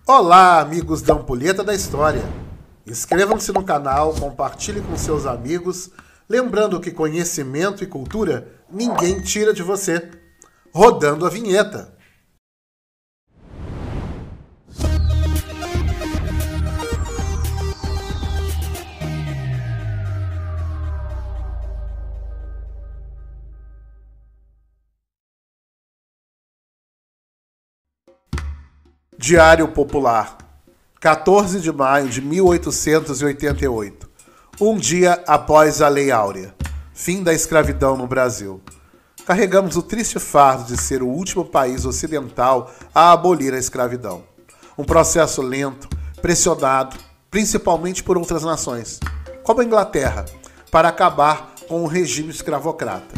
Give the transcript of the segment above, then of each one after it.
Olá, amigos da Ampulheta da História! Inscrevam-se no canal, compartilhem com seus amigos, lembrando que conhecimento e cultura ninguém tira de você. Rodando a vinheta. Diário Popular, 14 de maio de 1888, um dia após a Lei Áurea, fim da escravidão no Brasil. Carregamos o triste fardo de ser o último país ocidental a abolir a escravidão. Um processo lento, pressionado, principalmente por outras nações, como a Inglaterra, para acabar com o regime escravocrata.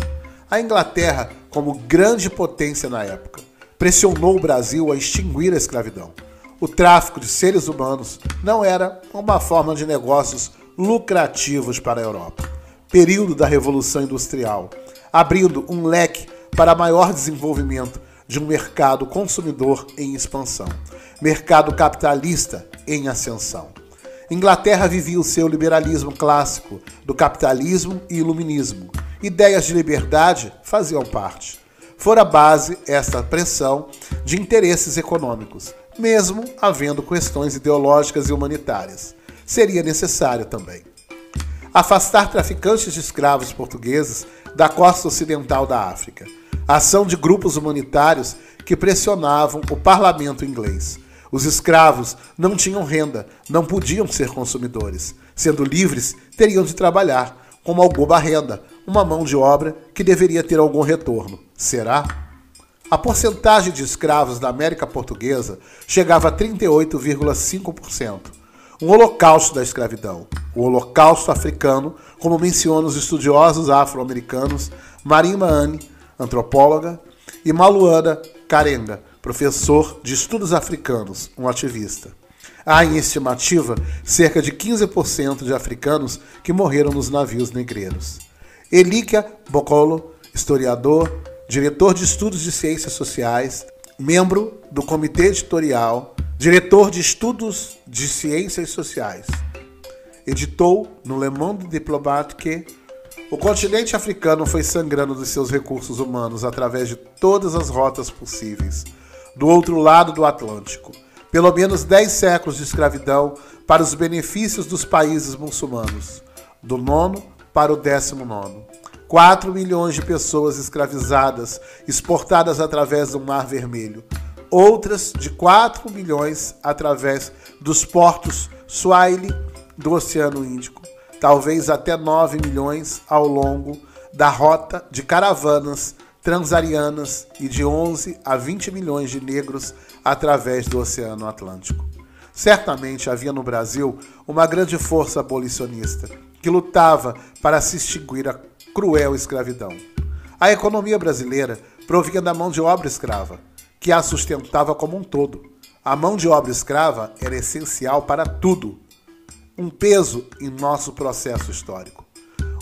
A Inglaterra, como grande potência na época, pressionou o Brasil a extinguir a escravidão. O tráfico de seres humanos não era uma forma de negócios lucrativos para a Europa. Período da Revolução Industrial, abrindo um leque para maior desenvolvimento de um mercado consumidor em expansão, mercado capitalista em ascensão. Inglaterra vivia o seu liberalismo clássico, do capitalismo e iluminismo. Ideias de liberdade faziam parte. Fora base esta pressão de interesses econômicos, mesmo havendo questões ideológicas e humanitárias. Seria necessário também afastar traficantes de escravos portugueses da costa ocidental da África. Ação de grupos humanitários que pressionavam o parlamento inglês. Os escravos não tinham renda, não podiam ser consumidores. Sendo livres, teriam de trabalhar, como alguma renda, uma mão de obra que deveria ter algum retorno. Será? A porcentagem de escravos da América Portuguesa chegava a 38,5%. Um holocausto da escravidão. O holocausto africano, como mencionam os estudiosos afro-americanos Marima Anne, antropóloga, e Maluana Karenga, professor de estudos africanos, um ativista. Há em estimativa cerca de 15% de africanos que morreram nos navios negreiros. Elikia Bokolo, historiador, diretor de estudos de ciências sociais, membro do comitê editorial, diretor de estudos de ciências sociais. Editou no Le Monde Diplomatique: o continente africano foi sangrando dos seus recursos humanos através de todas as rotas possíveis, do outro lado do Atlântico. Pelo menos 10 séculos de escravidão para os benefícios dos países muçulmanos, do 9º para o 19º. 4 milhões de pessoas escravizadas, exportadas através do Mar Vermelho. Outras de 4 milhões através dos portos Swahili do Oceano Índico. Talvez até 9 milhões ao longo da rota de caravanas transarianas e de 11 a 20 milhões de negros através do Oceano Atlântico. Certamente havia no Brasil uma grande força abolicionista que lutava para se extinguir a cruel escravidão. A economia brasileira provinha da mão de obra escrava, que a sustentava como um todo. A mão de obra escrava era essencial para tudo, um peso em nosso processo histórico.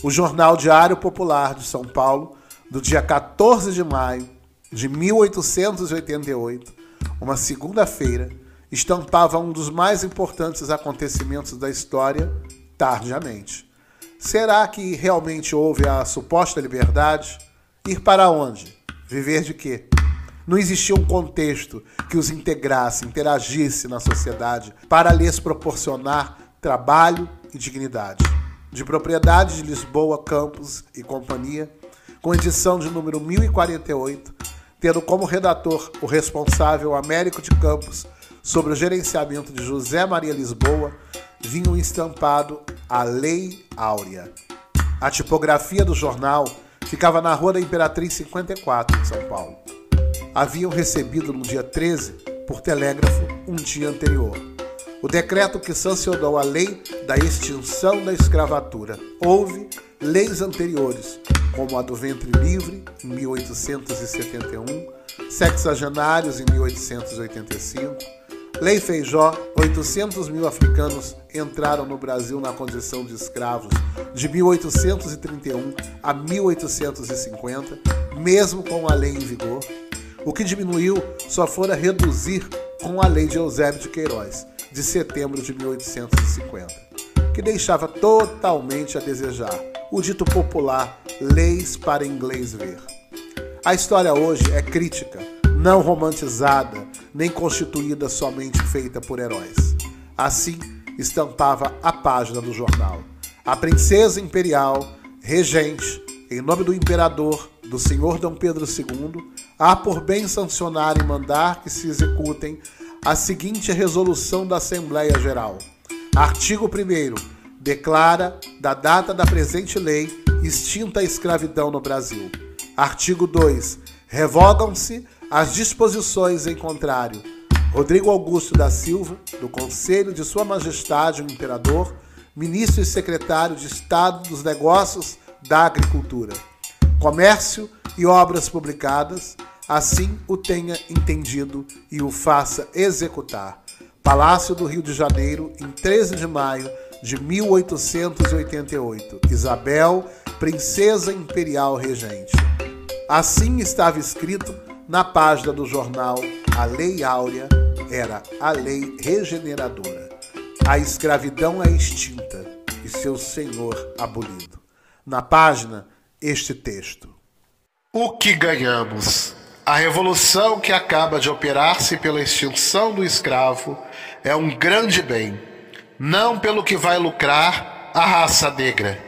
O Jornal Diário Popular de São Paulo, do dia 14 de maio de 1888, uma segunda-feira, estampava um dos mais importantes acontecimentos da história tardiamente. Será que realmente houve a suposta liberdade? Ir para onde? Viver de quê? Não existia um contexto que os integrasse, interagisse na sociedade para lhes proporcionar trabalho e dignidade. De Propriedade de Lisboa, Campos e Companhia, com edição de número 1048, tendo como redator o responsável Américo de Campos sobre o gerenciamento de José Maria Lisboa, vinha estampado a Lei Áurea. A tipografia do jornal ficava na Rua da Imperatriz 54, em São Paulo. Haviam recebido no dia 13, por telégrafo, um dia anterior, o decreto que sancionou a lei da extinção da escravatura. Houve leis anteriores, como a do ventre livre, em 1871, sexagenários, em 1885, Lei Feijó. 800 mil africanos entraram no Brasil na condição de escravos de 1831 a 1850, mesmo com a lei em vigor. O que diminuiu só fora reduzir com a Lei de Eusébio de Queiroz, de setembro de 1850, que deixava totalmente a desejar, o dito popular leis para inglês ver. A história hoje é crítica, não romantizada, nem constituída somente feita por heróis. Assim, estampava a página do jornal. A princesa imperial, regente, em nome do imperador, do senhor Dom Pedro II, há por bem sancionar e mandar que se executem a seguinte resolução da Assembleia Geral. Artigo 1º. Declara, da data da presente lei, extinta a escravidão no Brasil. Artigo 2. Revogam-se as disposições em contrário. Rodrigo Augusto da Silva, do Conselho de Sua Majestade o Imperador, Ministro e Secretário de Estado dos Negócios da Agricultura, Comércio e Obras Publicadas, assim o tenha entendido e o faça executar. Palácio do Rio de Janeiro, em 13 de maio de 1888. Isabel, Princesa Imperial Regente. Assim estava escrito na página do jornal. A Lei Áurea era a lei regeneradora. A escravidão é extinta e seu senhor abolido. Na página, este texto. O que ganhamos? A revolução que acaba de operar-se pela extinção do escravo é um grande bem, não pelo que vai lucrar a raça negra,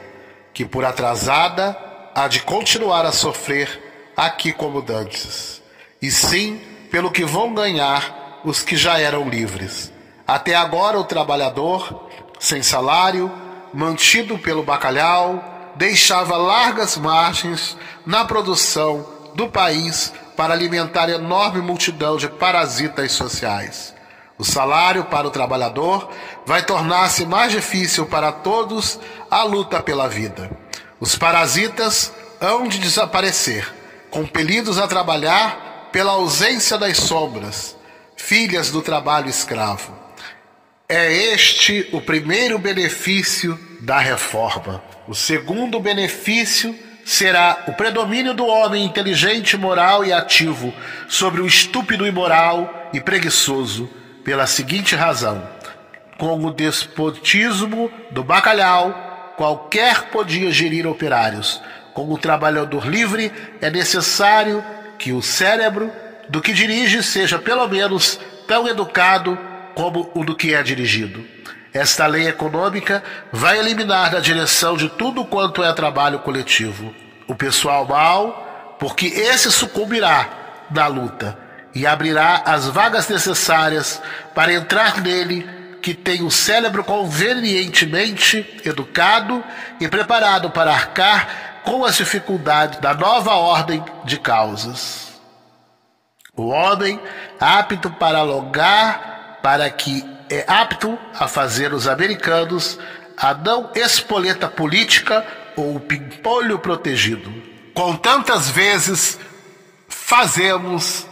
que por atrasada há de continuar a sofrer aqui como dantes, e sim pelo que vão ganhar os que já eram livres. Até agora o trabalhador, sem salário, mantido pelo bacalhau, deixava largas margens na produção do país para alimentar enorme multidão de parasitas sociais. O salário para o trabalhador vai tornar-se mais difícil para todos a luta pela vida. Os parasitas hão de desaparecer, compelidos a trabalhar pela ausência das sombras, filhas do trabalho escravo. É este o primeiro benefício da reforma. O segundo benefício será o predomínio do homem inteligente, moral e ativo sobre o estúpido, imoral e preguiçoso, pela seguinte razão: com o despotismo do bacalhau, qualquer podia gerir operários. Com o trabalhador livre, é necessário que o cérebro do que dirige seja pelo menos tão educado como o do que é dirigido. Esta lei econômica vai eliminar da direção de tudo quanto é trabalho coletivo o pessoal mau, porque esse sucumbirá na luta e abrirá as vagas necessárias para entrar nele, que tem o cérebro convenientemente educado e preparado para arcar com as dificuldades da nova ordem de causas. O homem apto para alongar, para que é apto a fazer os americanos a não espoleta política ou pimpolho protegido. Com tantas vezes fazemos,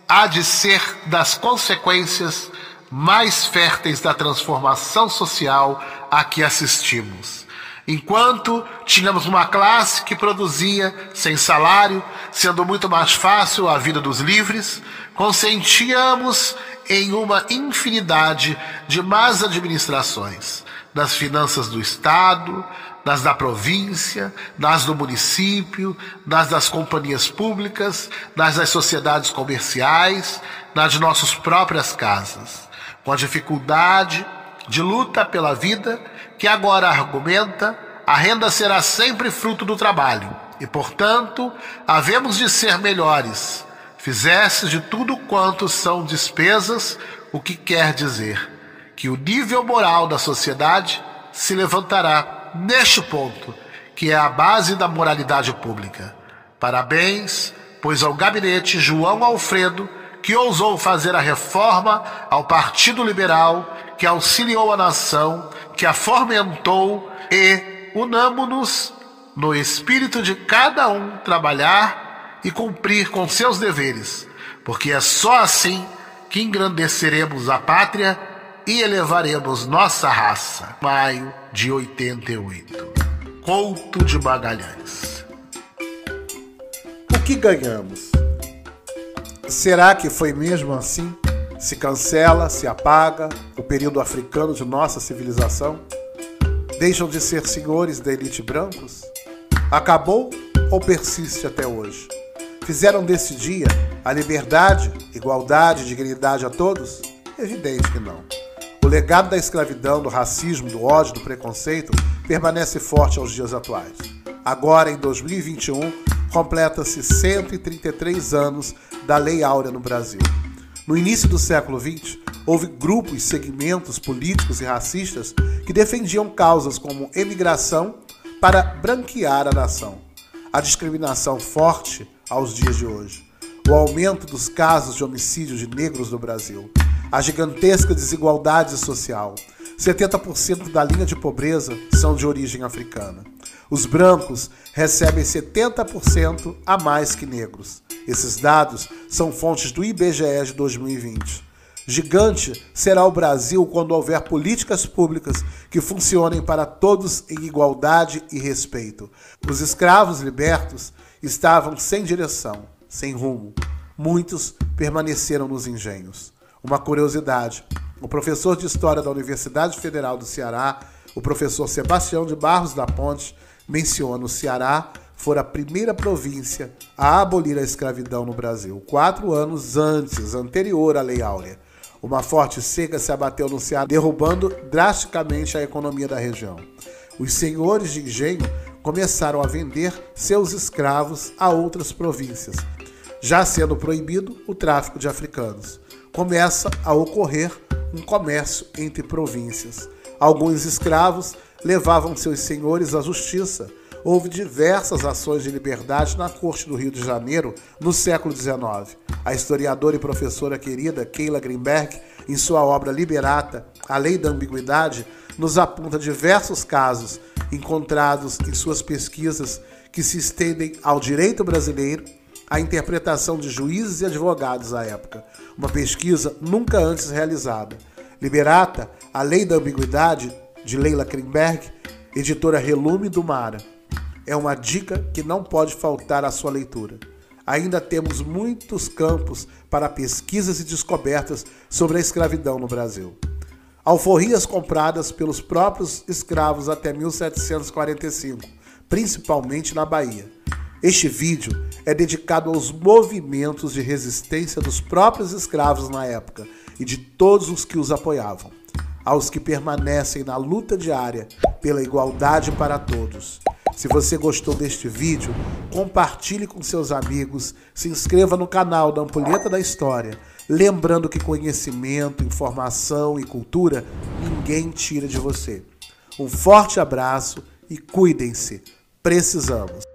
há de ser das consequências mais férteis da transformação social a que assistimos. Enquanto tínhamos uma classe que produzia sem salário, sendo muito mais fácil a vida dos livres, consentíamos em uma infinidade de más administrações, das finanças do Estado, das da província, das do município, das companhias públicas, das sociedades comerciais, das de nossas próprias casas, com a dificuldade de luta pela vida, que agora argumenta, a renda será sempre fruto do trabalho, e, portanto, havemos de ser melhores, fizesse de tudo quanto são despesas, o que quer dizer que o nível moral da sociedade se levantará neste ponto, que é a base da moralidade pública. Parabéns, pois, ao gabinete João Alfredo, que ousou fazer a reforma, ao Partido Liberal, que auxiliou a nação, que a fomentou, e unamo-nos no espírito de cada um trabalhar e cumprir com seus deveres, porque é só assim que engrandeceremos a pátria e elevaremos nossa raça. Maio de 88. Couto de Magalhães. O que ganhamos? Será que foi mesmo assim? Se cancela, se apaga o período africano de nossa civilização? Deixam de ser senhores da elite brancos? Acabou ou persiste até hoje? Fizeram desse dia a liberdade, igualdade e dignidade a todos? Evidente que não. O legado da escravidão, do racismo, do ódio, do preconceito permanece forte aos dias atuais. Agora, em 2021, completa-se 133 anos da Lei Áurea no Brasil. No início do século XX, houve grupos e segmentos políticos e racistas que defendiam causas como imigração para branquear a nação. A discriminação forte aos dias de hoje, o aumento dos casos de homicídio de negros no Brasil, a gigantesca desigualdade social. 70% da linha de pobreza são de origem africana. Os brancos recebem 70% a mais que negros. Esses dados são fontes do IBGE de 2020. Gigante será o Brasil quando houver políticas públicas que funcionem para todos em igualdade e respeito. Os escravos libertos estavam sem direção, sem rumo. Muitos permaneceram nos engenhos. Uma curiosidade: o professor de História da Universidade Federal do Ceará, o professor Sebastião de Barros da Ponte, menciona o Ceará fora a primeira província a abolir a escravidão no Brasil, 4 anos anterior à Lei Áurea. Uma forte seca se abateu no Ceará, derrubando drasticamente a economia da região. Os senhores de engenho começaram a vender seus escravos a outras províncias, já sendo proibido o tráfico de africanos. Começa a ocorrer um comércio entre províncias. Alguns escravos levavam seus senhores à justiça. Houve diversas ações de liberdade na corte do Rio de Janeiro no século XIX. A historiadora e professora querida Keila Greenberg, em sua obra Liberata, A Lei da Ambiguidade, nos aponta diversos casos encontrados em suas pesquisas que se estendem ao direito brasileiro, à interpretação de juízes e advogados à época. Uma pesquisa nunca antes realizada. Liberata, A Lei da Ambiguidade, de Leila Greenberg, editora Relume do Mara. É uma dica que não pode faltar à sua leitura. Ainda temos muitos campos para pesquisas e descobertas sobre a escravidão no Brasil. Alforrias compradas pelos próprios escravos até 1745, principalmente na Bahia. Este vídeo é dedicado aos movimentos de resistência dos próprios escravos na época e de todos os que os apoiavam, aos que permanecem na luta diária pela igualdade para todos. Se você gostou deste vídeo, compartilhe com seus amigos, se inscreva no canal da Ampulheta da História, lembrando que conhecimento, informação e cultura ninguém tira de você. Um forte abraço e cuidem-se, precisamos!